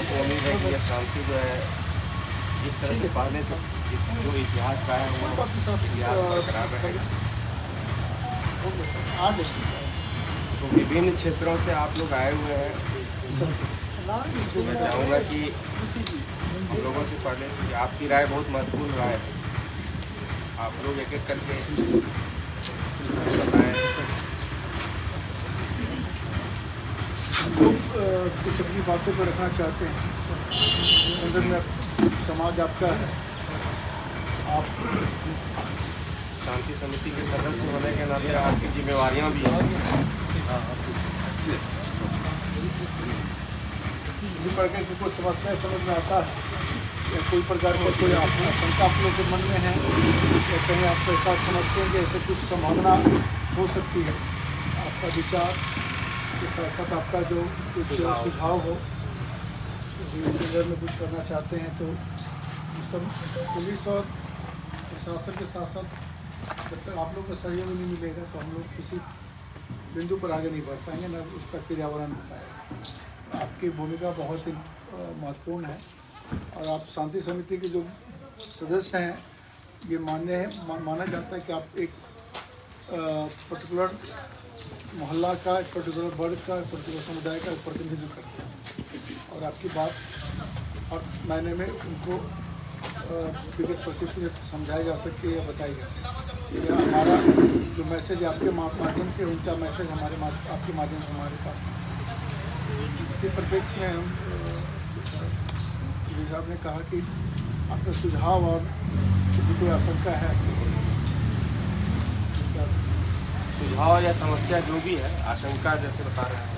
तो उम्मीद है कि ये शांति जो है इस तरह से पहले से जो इतिहास का है वो इतिहास बरकरार रहेगा। तो विभिन्न क्षेत्रों से आप लोग आए हुए हैं, तो मैं चाहूँगा कि हम लोगों से पहले कि आपकी राय बहुत महत्वपूर्ण राय है, आप लोग एक एक करके बताएं। लोग कुछ अपनी बातों को रखना चाहते हैं। संदर्भ में समाज आपका है, आप शांति समिति के सदस्य होने के नाते आपकी जिम्मेवारियां भी हैं। किसी प्रकार की कोई समस्या समझ में आता है या कोई प्रकार का कोई आशंका आप लोग के मन में है या कहीं आप ऐसा समझते हैं कि ऐसे कुछ संभावना हो सकती है, आपका विचार के साथ साथ आपका जो कुछ सुझाव हो, इस संदर्भ में कुछ करना चाहते हैं, तो इस सब पुलिस और प्रशासन के साथ साथ जब तक आप लोग को सहयोग नहीं मिलेगा तो हम लोग किसी बिंदु पर आगे नहीं बढ़ पाएंगे, न उसका क्रियान्वयन हो पाएगा। आपकी भूमिका बहुत ही महत्वपूर्ण है और आप शांति समिति के जो सदस्य हैं, ये माना जाता है कि आप एक पर्टिकुलर मोहल्ला का, एक पर्टिकुलर वर्ग का, एक पर्टिकुलर समुदाय का प्रतिनिधित्व करते हैं और आपकी बात हर मायने में उनको विगत परिस्थिति में समझाई जा सकती है या बताई जा सकती है। हमारा जो मैसेज आपके माध्यम से, उनका मैसेज आपके माध्यम से हमारे पास। इसी परिप्रेक्ष्य में हम साहब ने कहा कि आपका सुझाव और यदि कोई आशंका है, सुझाव या समस्या जो भी है, आशंका जैसे बता रहे हैं,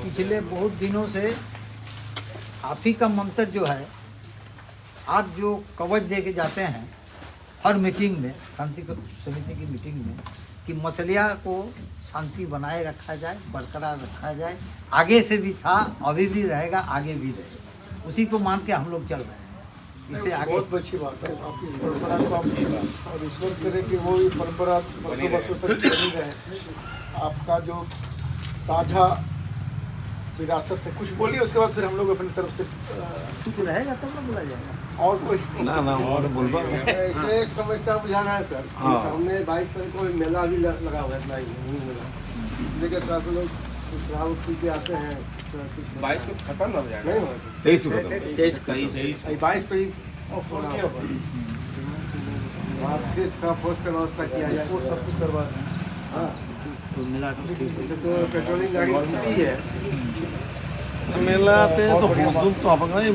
पिछले बहुत दिनों से आप ही का मंत्र जो है, आप जो कवच दे के जाते हैं हर मीटिंग में, शांति समिति की मीटिंग में, कि मसलिया को शांति बनाए रखा जाए, बरकरार रखा जाए। आगे से भी था, अभी भी रहेगा, आगे भी रहेगा, उसी को मान के हम लोग चल रहे हैं। इससे आगे बहुत अच्छी बात है। आप इस परंपरा को आप और ईश्वर करें कि वो परंपरा वर्षों तक बनी रहे। आपका जो साझा विरासत है, कुछ बोलिए, उसके बाद फिर हम लोग अपनी तरफ से कुछ रहेगा तब ना बोला जाएगा। और कोई ना और बोलबा ऐसे एक समस्या बुझाना है सर। हाँ। हमने 22 तारीख को मेला भी लगा हुआ है, मेला लेकिन काफी लोग सुझाव के आते हैं। 22 को खत्म हो जाएगा, नहीं हो 23 को खत्म। 22 पे ही वहाँ विशेष का फोर्स का व्यवस्था किया जाए, वो सब कुछ करवा दें। हाँ, तो मिला के ठीक है। जैसे तो पेट्रोलिंग गाड़ी भी है। मेला आते हैं तो हुजूम तो अपना ही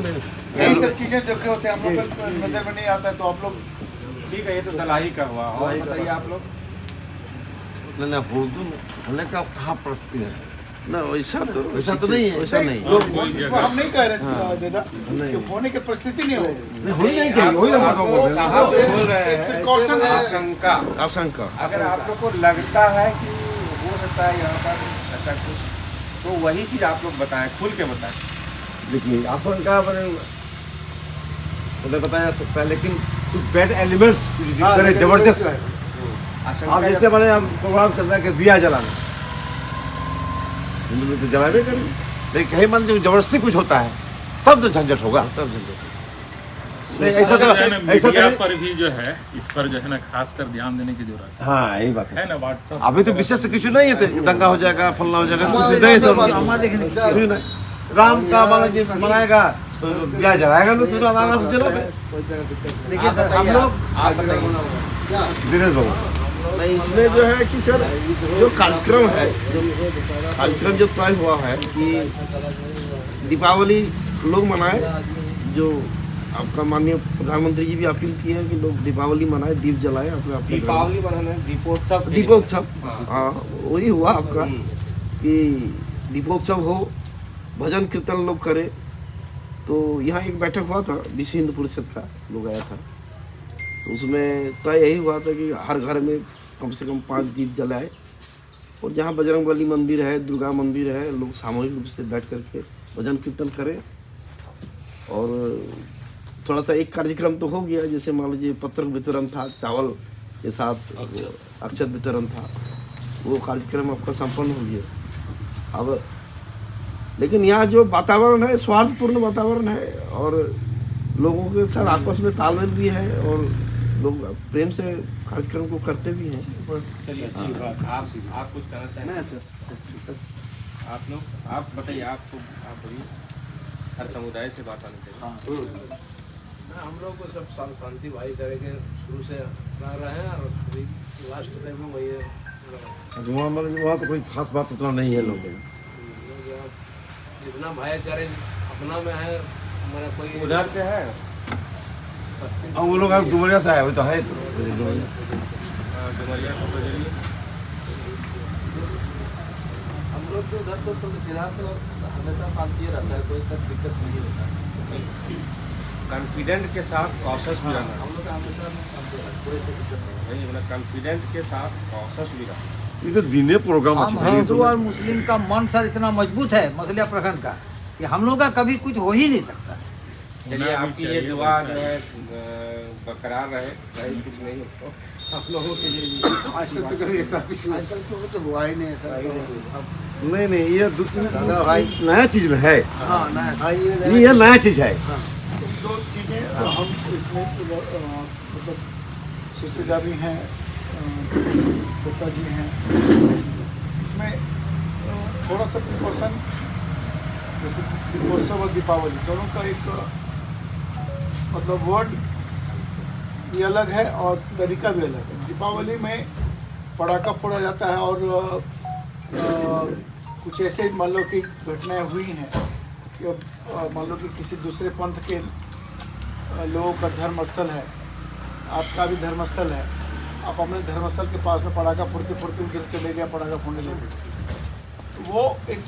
यही सब चीजें जो कि होते हैं, हम लोग को नजर में नहीं आता है, तो आप लोग ठीक है। ये तो दलाही का हुआ, और बताइए आप लोग। ना हुजूम होने का कहाँ प्रश्न है? ना वैसा तो नहीं है, वैसा नहीं। लोग हम नहीं कह रहे दादा कि होने की परिस्थिति नहीं हो। नहीं होनी नहीं चाहिए, वही हम साहब बोल रहे हैं प्रिकॉशन है। आशंका। आशंका अगर आप लोग को लगता है कि हो सकता है यहाँ पर ऐसा कुछ, तो वही चीज आप लोग बताएं, खुल के बताएं। देखिए आशंका उन्हें बताया जा सकता है, लेकिन कुछ बैड एलिमेंट्स जबरदस्त है। आशंका अब जैसे मैंने हम प्रोग्राम चल रहा है कि दिया जलाना, हिंदू में तो जलावे करें, लेकिन कहीं मन जो जबरदस्ती कुछ होता है तब तो झंझट होगा। तब झंझट नहीं, ऐसा मीडिया पर भी जो है, इस पर जो है ना खास कर ध्यान देने की जरूरत हाँ यही बात है ना। व्हाट्सएप अभी तो विशेष कुछ नहीं है, तो दंगा हो जाएगा, फलना हो जाएगा, कुछ नहीं सब हमारे देखने कुछ नहीं। राम का मनाएगा तो दिया जलाएगा ना, तो आराम से जला। लेकिन हम लोग दिनेश बाबू नहीं, इसमें जो है कि सर जो कार्यक्रम है, कार्यक्रम जो तय हुआ है कि दीपावली लोग मनाए, जो आपका माननीय प्रधानमंत्री जी भी अपील किए हैं कि लोग दीपावली मनाए, दीप जलाए अपने अपने दीपावली मनाना, दीपोत्सव। दीपोत्सव, हाँ वही हुआ आपका कि दीपोत्सव हो, भजन कीर्तन लोग करे। तो यहाँ एक बैठक हुआ था, विश्व हिंदू परिषद का लोग आया था, तो उसमें तय यही हुआ था कि हर घर में कम से कम 5 दीप जलाए, और जहाँ बजरंगबली मंदिर है, दुर्गा मंदिर है, लोग सामूहिक रूप से बैठ करके भजन कीर्तन करें। और थोड़ा सा एक कार्यक्रम तो हो गया, जैसे मान लीजिए पत्र वितरण था, चावल के साथ अक्षत वितरण था, वो कार्यक्रम आपका संपन्न हो गया। अब लेकिन यहाँ जो वातावरण है स्वार्थपूर्ण वातावरण है और लोगों के साथ आपस में तालमेल भी है और लोग प्रेम से कार्यक्रम को करते भी हैं। चलिए अच्छी बात। आप कुछ कहना चाहेंगे? नहीं सर आप लोग आप बताइए, आप बोलिए। हर समुदाय से बात आनी चाहिए। हम लोग को सब शांति भाईचारे के शुरू से रह रहे हैं और अभी लास्ट टाइम में वही है। वहाँ तो कोई खास बात उतना नहीं है लोगों में। जितना भाईचारे अपना में है हमारा कोई उधर से है अब वो लोग डुमरिया से आए हुए तो है तो डुमरिया को बजरिए। हम लोग तो उधर तो फिलहाल से हमेशा शांति रहता है, कोई ऐसा दिक्कत नहीं होता है। कॉन्फिडेंट के साथ कॉशस भी रहना। हम लोग का हमेशा शांति रहता है, कोई ऐसी दिक्कत नहीं है। वही मतलब कॉन्फिडेंट के साथ कॉशस भी रहना। ये तो दिने प्रोग्राम हम हिंदू और मुस्लिम का मन सर इतना मजबूत है मसलिया प्रखंड का कि हम लोग का कभी कुछ हो ही नहीं सकता। चलिए आपकी ये दुआ जो है बरकरार रहे कुछ नहीं हो आप लोगों के लिए। आजकल तो कभी ऐसा कुछ आजकल तो हुआ ही नहीं ऐसा। नहीं ये नया चीज है। हाँ ना ये नया चीज है। दो चीज़ें हम इसमें मतलब सुशीला भी हैं, पिता जी हैं, इसमें थोड़ा सा प्रिकॉशन जैसे दीपोत्सव और दीपावली दोनों का एक मतलब वर्ड भी अलग है और तरीका भी अलग है। दीपावली में पटाखा फोड़ा जाता है और कुछ ऐसे मान लो कि घटनाएं हुई हैं कि मान लो कि किसी दूसरे पंथ के लोगों का धर्मस्थल है, आपका भी धर्मस्थल है, आप अपने धर्मस्थल के पास में पटाखा फोड़ते फोड़ते उधर चले गए, पटाखा फोड़ने लगे। वो एक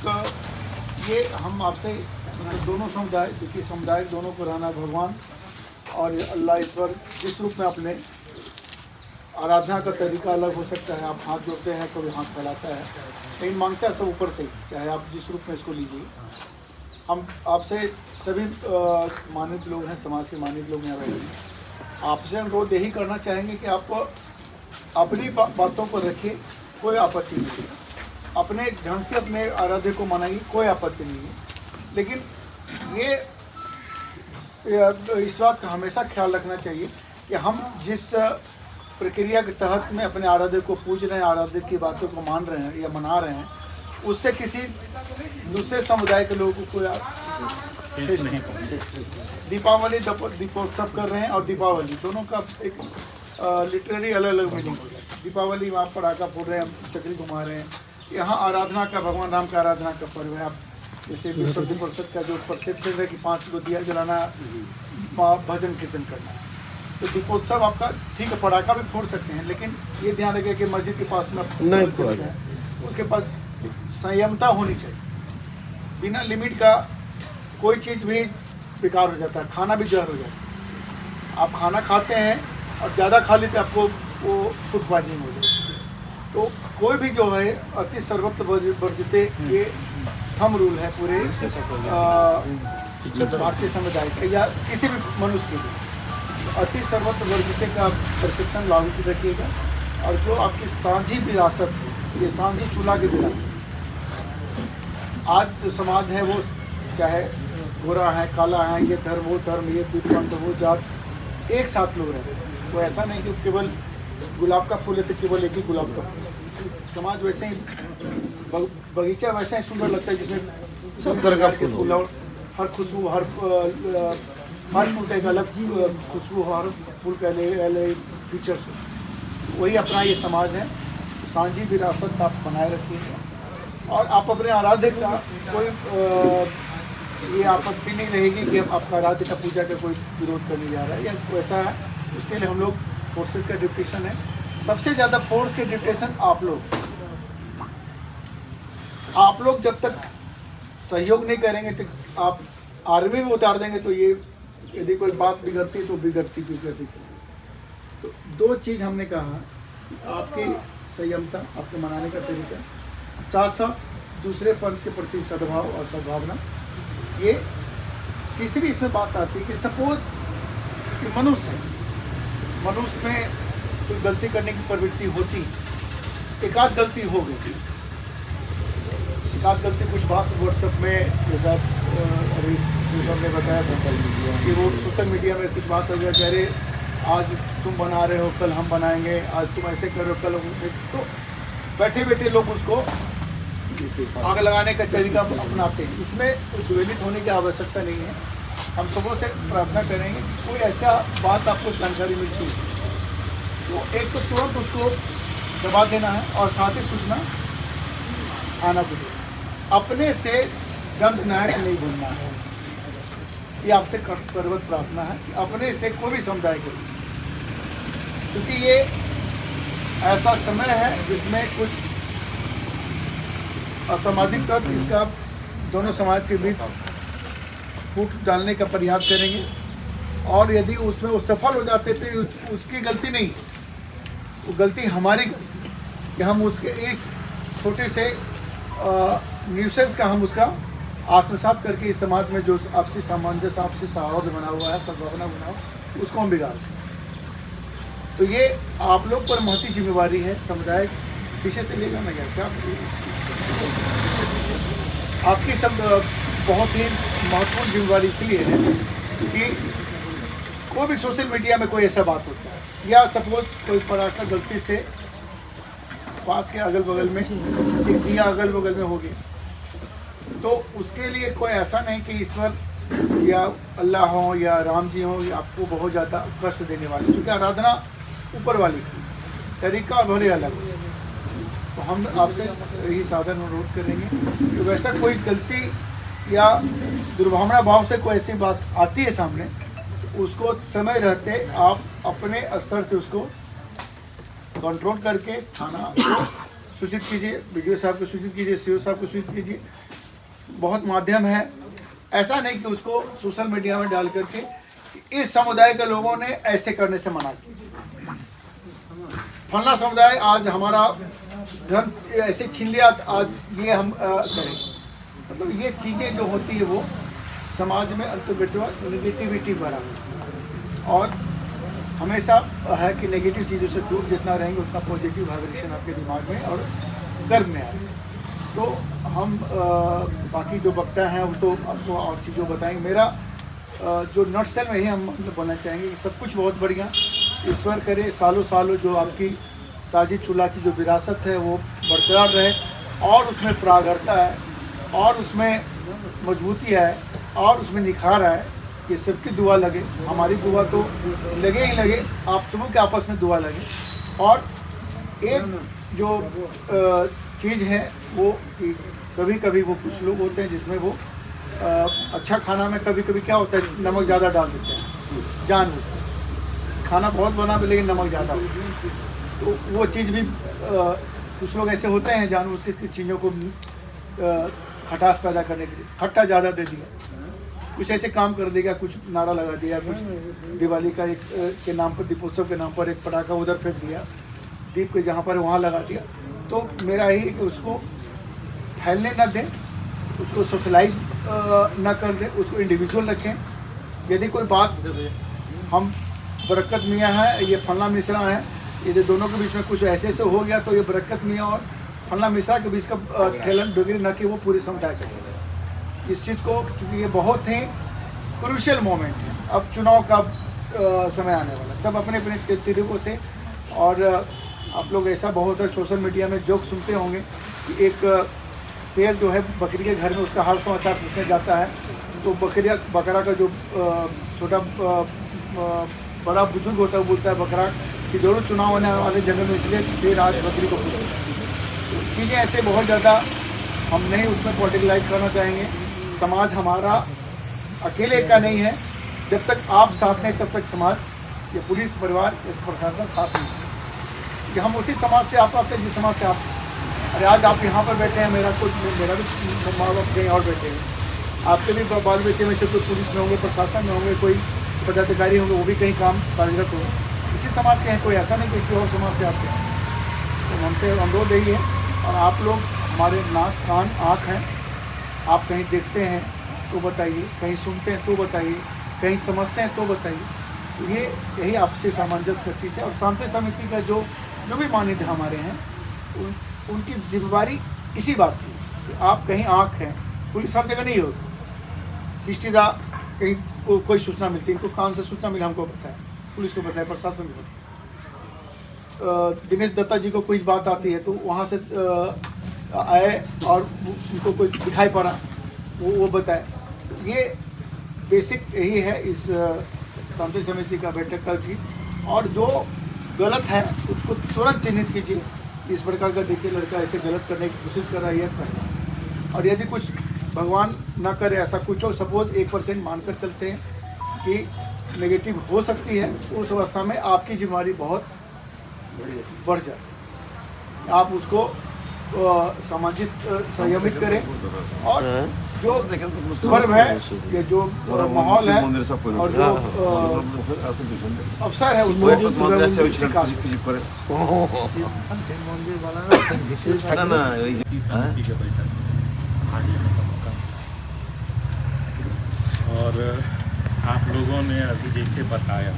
ये हम आपसे मतलब दोनों समुदाय क्योंकि समुदाय दोनों को रहना भगवान और अल्लाह ईश्वर जिस रूप में अपने आराधना का तरीका अलग हो सकता है। आप हाथ जोड़ते हैं, कोई हाथ फैलाता है, लेकिन मांगता है सब ऊपर से ही, चाहे आप जिस रूप में इसको लीजिए। हम आपसे सभी मानित लोग हैं, समाज के मानित लोग यहाँ रहेंगे, आपसे अनुरोध यही करना चाहेंगे कि आप अपनी बातों को रखिए, कोई आपत्ति नहीं है। अपने ढंग से अपने आराध्य को मनाइए, कोई आपत्ति नहीं है। लेकिन ये इस बात का हमेशा ख्याल रखना चाहिए कि हम जिस प्रक्रिया के तहत में अपने आराध्य को पूज रहे हैं, आराध्य की बातों को मान रहे हैं या मना रहे हैं, उससे किसी दूसरे समुदाय के लोगों को दीपावली दीपोत्सव कर रहे हैं और दीपावली दोनों का एक लिटरेरी अलग अलग मीनिंग हो जाए। दीपावली में आप पटाखा फोड़ रहे हैं, चक्री घुमा रहे हैं, यहाँ आराधना का भगवान राम का आराधना का पर्व है। आप जैसे विश्व हिंदू परिषद का जो प्रसिद्ध है कि 5 को दिया जलाना, भजन कीर्तन करना, तो दीपोत्सव आपका ठीक है, पटाखा भी फोड़ सकते हैं, लेकिन ये ध्यान रखें कि मस्जिद के पास में नहीं उसके पास संयमता होनी चाहिए। बिना लिमिट का कोई चीज़ भी बेकार हो जाता है, खाना भी जहर हो जाता है। आप खाना खाते हैं और ज़्यादा खा लेते आपको वो फूड पॉइजनिंग हो जाती है। तो कोई भी जो है अति सर्वत्र वर्जिते ये थंब रूल है पूरे भारतीय समुदाय का या किसी भी मनुष्य के लिए। अति सर्वत्र वर्जिते का प्रशिक्षण लागू रखिएगा और जो आपकी साझी विरासत है, ये साझी चूल्हा की विरासत, आज जो समाज है वो चाहे गोरा है, काला है, ये धर्म वो धर्म, ये पंथ वो जात, एक साथ लोग रहते हैं। तो ऐसा नहीं कि केवल गुलाब का फूल है तो केवल एक ही गुलाब का फूल। समाज वैसे ही बगीचा वैसे ही सुंदर लगता है जिसमें सब तरह का फूल और हर खुशबू हर फूल का एक अलग खुशबू, हर फूल का अलग फीचर्स। वही अपना ये समाज है। साझी विरासत आप बनाए रखिएगा और आप अपने आराध्य का कोई ये आपत्ति नहीं रहेगी कि आपका आराध्य का पूजा का कोई विरोध करने जा रहा है या वैसा है। उसके लिए हम लोग फोर्सेस का डिप्यूटेशन है, सबसे ज़्यादा फोर्स के डिप्यूटेशन आप लोग जब तक सहयोग नहीं करेंगे तो आप आर्मी में उतार देंगे तो ये यदि कोई बात बिगड़ती तो बिगड़ती चलेगी। तो दो चीज़ हमने कहा, आपकी संयमता, आपके मनाने का तरीका, साथ साथ दूसरे पंथ के प्रति सद्भाव और सद्भावना। ये तीसरी इसमें बात आती है कि सपोज कि मनुष्य में कोई गलती करने की प्रवृत्ति होती, एक आध गलती हो गई, एकाध गलती कुछ बात व्हाट्सएप में जैसा अभी हमने बताया था कि वो सोशल मीडिया में कुछ बात हो गया, कह रहे आज तुम बना रहे हो कल हम बनाएंगे, आज तुम ऐसे कर रहे हो कल तो बैठे बैठे लोग उसको आग लगाने का तरीका अपनाते हैं। इसमें द्वेलित होने की आवश्यकता नहीं है। हम सबों से प्रार्थना करेंगे कि कोई ऐसा बात आपको जानकारी मिलती है तो एक तो तुरंत उसको दबा देना है और साथ ही सूचना आना चाहिए। अपने से दंड नायक नहीं बनना है, ये आपसे करवत प्रार्थना है कि अपने से कोई भी समुदाय के, क्योंकि ये ऐसा समय है जिसमें कुछ असामाजिक तत्व इसका दोनों समाज के बीच फूट डालने का प्रयास करेंगे और यदि उसमें वो सफल हो जाते थे उसकी गलती नहीं, वो गलती हमारी कि हम उसके एक छोटे से न्यूसेंस का हम उसका आत्मसात करके इस समाज में जो आपसी सामंजस्य आपसी सौहार्द बना हुआ है, सद्भावना बना हुआ, उसको हम बिगाड़ दें। तो ये आप लोग पर महती जिम्मेवारी है। समुदाय पीछे से लेगा ना क्या आपकी सब बहुत ही महत्वपूर्ण जिम्मेवारी इसलिए है कि कोई भी सोशल मीडिया में कोई ऐसा बात होता है या सपोज कोई पराठा गलती से पास के अगल बगल में एक दिया अगल बगल में हो गया तो उसके लिए कोई ऐसा नहीं कि ईश्वर या अल्लाह हो या राम जी हो या आपको बहुत ज़्यादा कष्ट देने वाले, क्योंकि आराधना ऊपर वाली की तरीका भले अलग है। तो हम आपसे यही साधन अनुरोध करेंगे कि वैसा कोई गलती या दुर्भावना भाव से कोई ऐसी बात आती है सामने तो उसको समय रहते आप अपने स्तर से उसको कंट्रोल करके थाना सूचित कीजिए, बीडीओ साहब को सूचित कीजिए, सीओ साहब को सूचित कीजिए। बहुत माध्यम है, ऐसा नहीं कि उसको सोशल मीडिया में डाल करके इस समुदाय के लोगों ने ऐसे करने से मना किया, फलना समुदाय आज हमारा धर्म ऐसे छीन लिया, आज ये हम करें। मतलब ये चीज़ें जो होती है वो समाज में नेगेटिविटी बढ़ा और हमेशा है कि नेगेटिव चीज़ों से दूर जितना रहेंगे उतना पॉजिटिव वाइब्रेशन आपके दिमाग में और कर्म में आए। तो हम बाकी जो वक्ता हैं वो तो आपको और चीज़ों बताएंगे। मेरा जो नटसेल में ही हम बोलना चाहेंगे कि सब कुछ बहुत बढ़िया, ईश्वर करे सालों सालों जो आपकी साजिद चूल्हा की जो विरासत है वो बरकरार रहे और उसमें प्रागरता है और उसमें मजबूती है और उसमें निखार है। ये सबकी दुआ लगे, हमारी दुआ तो लगे ही लगे, आप सबों के आपस में दुआ लगे। और एक जो चीज़ है वो कि कभी कभी वो कुछ लोग होते हैं जिसमें वो अच्छा खाना में कभी कभी क्या होता है नमक ज़्यादा डाल देते हैं जानबूझकर, खाना बहुत बना लेकिन नमक ज़्यादा होता है। तो वो चीज़ भी कुछ लोग ऐसे होते हैं जानबूझ के चीज़ों को खटास पैदा करने के लिए खट्टा ज़्यादा दे दिया, कुछ ऐसे काम कर देगा, कुछ नारा लगा दिया, कुछ दिवाली का एक के नाम पर दीपोत्सव के नाम पर एक पटाखा उधर फेंक दिया, दीप के जहाँ पर वहाँ लगा दिया। तो मेरा ही कि उसको फैलने न दें, उसको सोशलाइज न कर दें, उसको इंडिविजुअल रखें। यदि कोई बात हम बरकत मियाँ है ये फलना मिश्रा है, यदि दोनों के बीच में कुछ ऐसे ऐसे हो गया तो ये बरकत मियाँ और फलना मिश्रा के बीच का ठेलन डोगरी न कि वो पूरे समुदाय का। इस चीज़ को क्योंकि ये बहुत ही क्रूशियल मोमेंट है, अब चुनाव का समय आने वाला, सब अपने अपने तरीकों से। और आप लोग ऐसा बहुत सारे सोशल मीडिया में जोक सुनते होंगे कि एक शेर जो है बकरी के घर में उसका हाल समाचार पूछने जाता है तो बकरा का जो छोटा बड़ा बुजुर्ग होता है वो बोलता है बकरा कि जरूर चुनाव होने वाले जंगल में, इसलिए शेर आज बकरी को पूछता है। तो चीज़ें ऐसे बहुत ज़्यादा हम नहीं उसमें पॉलिटिकलाइज करना चाहेंगे। समाज हमारा अकेले का नहीं है, जब तक आप साथ नहीं तब तक समाज या पुलिस परिवार या प्रशासन साथ नहीं है। कि हम उसी समाज से आप आते हैं जिस समाज से आप, अरे आज आप यहाँ पर बैठे हैं, मेरा भी माँ बाप कहीं और बैठे हैं, आपके भी बाल बच्चे में से कोई पुलिस में होंगे, प्रशासन में होंगे, कोई पदाधिकारी होंगे, वो भी कहीं काम कार्यरत होंगे, इसी समाज के हैं, कोई ऐसा नहीं कि किसी और समाज से आते हैं। तो हमसे अनुरोध यही है। और आप लोग हमारे नाक कान आँख हैं, आप कहीं देखते हैं तो बताइए, कहीं सुनते हैं तो बताइए, कहीं समझते हैं तो बताइए। तो ये यही आपसे सामंजस्य का चीज़ है। और शांति समिति का जो भी मान्यता हमारे हैं उनकी जिम्मेवारी इसी बात की आप कहीं आँख हैं, पुलिस हर जगह नहीं होगी, सिस्टीदा कहीं कोई सूचना मिलती है, इनको कान से सूचना मिला, हमको बताया, पुलिस को बताया, प्रशासन को बताया। दिनेश दत्ता जी को कोई बात आती है तो वहाँ से आए और उनको कोई दिखाई पड़ा, वो बताए। ये बेसिक यही है इस शांति समिति का बैठक कल की। और जो गलत है उसको तुरंत चिन्हित कीजिए। इस प्रकार का देखिए लड़का ऐसे गलत करने की कोशिश कर रहा है, और यदि कुछ भगवान ना करे ऐसा कुछ हो, सपोज 1% मानकर चलते हैं कि नेगेटिव हो सकती है, उस अवस्था में आपकी जिम्मेदारी बहुत बढ़ जाए। आप उसको सामाजिक संयमित करें, और जो पर्व है या जो माहौल है और जो अवसर है उसको शिव मंदिर वाला ना विशेष की समिति के बैठक भाग लेने का मौका मिला। और आप लोगों ने अभी जैसे बताया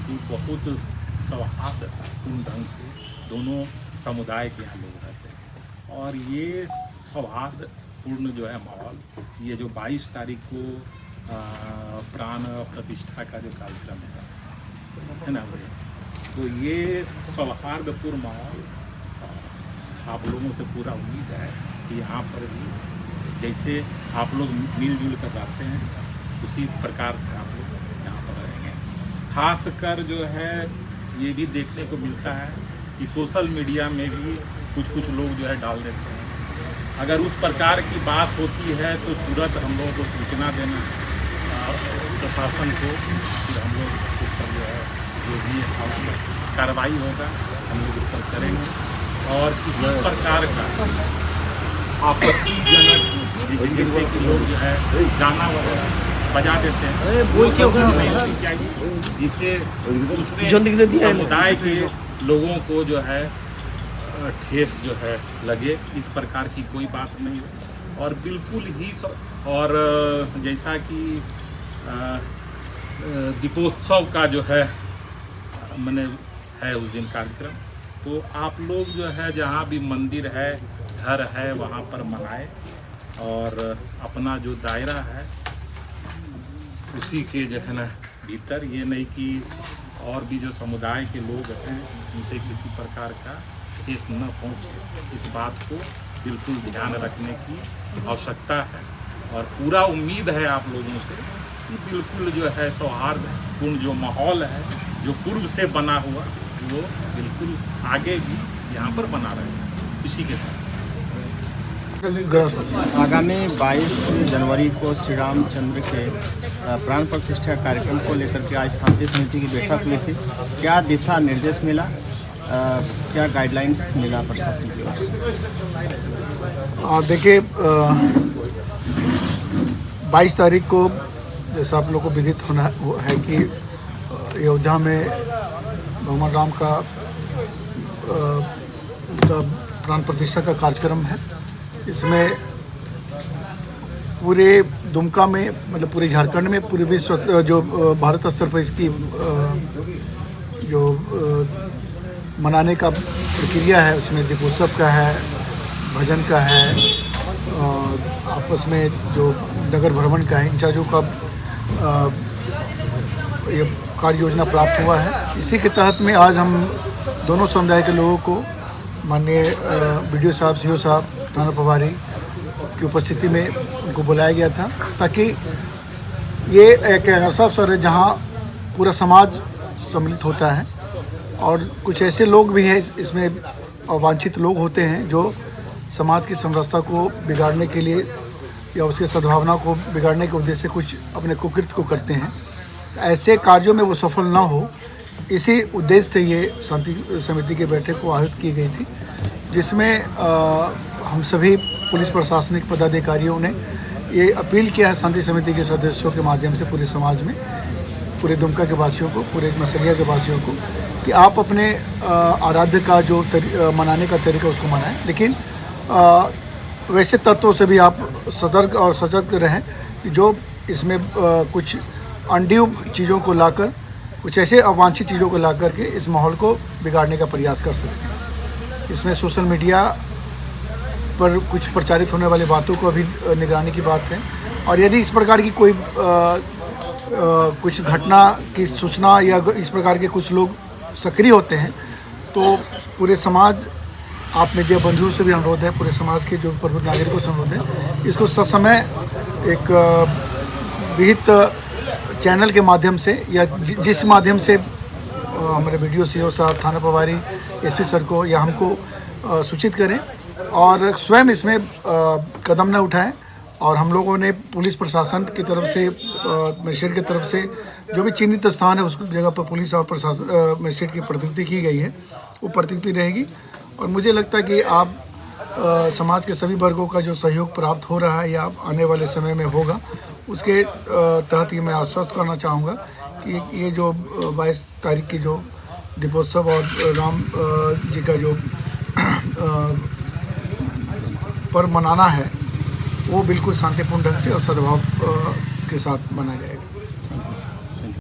कि बहुत सौहार्दपूर्ण ढंग से दोनों समुदाय के यहाँ लोग रहते हैं, और ये सौहार्दपूर्ण जो है माहौल, ये जो 22 तारीख को प्राण प्रतिष्ठा का जो कार्यक्रम है ना भैया, तो ये सौहार्दपूर्ण माहौल आप लोगों से पूरा उम्मीद है कि यहाँ पर भी जैसे आप लोग मिलजुल कर रहते हैं उसी प्रकार से आप लोग यहाँ पर रहेंगे। खासकर जो है ये भी देखने को मिलता है कि सोशल मीडिया में भी कुछ लोग जो है डाल देते हैं। अगर उस प्रकार की बात होती है तो तुरंत हम लोगों को सूचना देना प्रशासन को, फिर हम लोग उस पर जो है जो भी कार्रवाई होगा हम लोग उस पर करेंगे। और किसी प्रकार का आपत्तिजनक जैसे कि लोग जो है गाना वगैरह बजा देते हैं, नहीं होनी चाहिए, जिससे समुदाय के लोगों को जो है ठेस जो है लगे। इस प्रकार की कोई बात नहीं है। और बिल्कुल ही और जैसा कि दीपोत्सव का जो है मैंने है उस दिन कार्यक्रम, तो आप लोग जो है जहाँ भी मंदिर है, घर है, वहाँ पर मनाए, और अपना जो दायरा है उसी के जो है ना भीतर, ये नहीं कि और भी जो समुदाय के लोग हैं उनसे किसी प्रकार का ठेस न पहुँचे। इस बात को बिल्कुल ध्यान रखने की आवश्यकता है, और पूरा उम्मीद है आप लोगों से कि बिल्कुल जो है सौहार्दपूर्ण जो माहौल है जो पूर्व से बना हुआ वो बिल्कुल आगे भी यहाँ पर बना रहेगा। इसी के साथ आगामी 22 जनवरी को श्री रामचंद्र के प्राण प्रतिष्ठा कार्यक्रम को लेकर के आज शांति समिति की बैठक हुई थी। क्या दिशा निर्देश मिला, क्या गाइडलाइंस मिला प्रशासन की ओर से? देखिए 22 तारीख को जैसा आप लोगों को विदित होना है कि अयोध्या में भगवान राम का प्राण प्रतिष्ठा का कार्यक्रम है। इसमें पूरे दुमका में, मतलब पूरे झारखंड में, पूरे विश्व जो भारत स्तर पर इसकी जो मनाने का प्रक्रिया है उसमें दीपोत्सव का है, भजन का है, आपस में जो नगर भ्रमण का है, इंचार्जों का ये कार्य योजना प्राप्त हुआ है। इसी के तहत में आज हम दोनों समुदाय के लोगों को माननीय BDO साहब, CO साहब, थाना प्रभारी की उपस्थिति में उनको बुलाया गया था, ताकि ये एक ऐसा अवसर है जहाँ पूरा समाज सम्मिलित होता है, और कुछ ऐसे लोग भी हैं इसमें अवांछित लोग होते हैं जो समाज की समरसता को बिगाड़ने के लिए या उसके सद्भावना को बिगाड़ने के उद्देश्य से कुछ अपने कुकृत्य को करते हैं। ऐसे कार्यों में वो सफल ना हो, इसी उद्देश्य से ये शांति समिति की बैठक को आयोजित की गई थी, जिसमें हम सभी पुलिस प्रशासनिक पदाधिकारियों ने ये अपील किया है शांति समिति के सदस्यों के माध्यम से पूरे समाज में, पूरे दुमका के वासियों को, पूरे मसलिया के वासियों को, कि आप अपने आराध्य का जो मनाने का तरीका उसको मनाएं, लेकिन वैसे तत्वों से भी आप सतर्क और सजग रहें कि जो इसमें कुछ अनड्यू चीज़ों को लाकर, कुछ ऐसे अवांछित चीज़ों को ला करके इस माहौल को बिगाड़ने का प्रयास कर सकते हैं। इसमें सोशल मीडिया पर कुछ प्रचारित होने वाली बातों को अभी निगरानी की बात है। और यदि इस प्रकार की कोई कुछ घटना की सूचना या इस प्रकार के कुछ लोग सक्रिय होते हैं तो पूरे समाज, आप मीडिया बंधुओं से भी अनुरोध है, पूरे समाज के जो प्रबुद्ध नागरिकों से अनुरोध है, इसको ससमय एक विहित चैनल के माध्यम से या जिस माध्यम से हमारे वीडियो सीओ साहब, थाना प्रभारी, एसपी सर को या हमको सूचित करें और स्वयं इसमें कदम न उठाएं। और हम लोगों ने पुलिस प्रशासन की तरफ से, मजिस्ट्रेट की तरफ से जो भी चिन्हित स्थान है उस जगह पर पुलिस और प्रशासन मजिस्ट्रेट की प्रतिनियुक्ति की गई है, वो प्रतिनियुक्ति रहेगी। और मुझे लगता है कि आप समाज के सभी वर्गों का जो सहयोग प्राप्त हो रहा है या आने वाले समय में होगा, उसके तहत ही मैं आश्वस्त करना चाहूँगा कि ये जो 22 तारीख की जो दीपोत्सव और राम जी का जो पर्व मनाना है वो बिल्कुल शांतिपूर्ण ढंग से और सद्भाव के साथ मनाया जाएगा।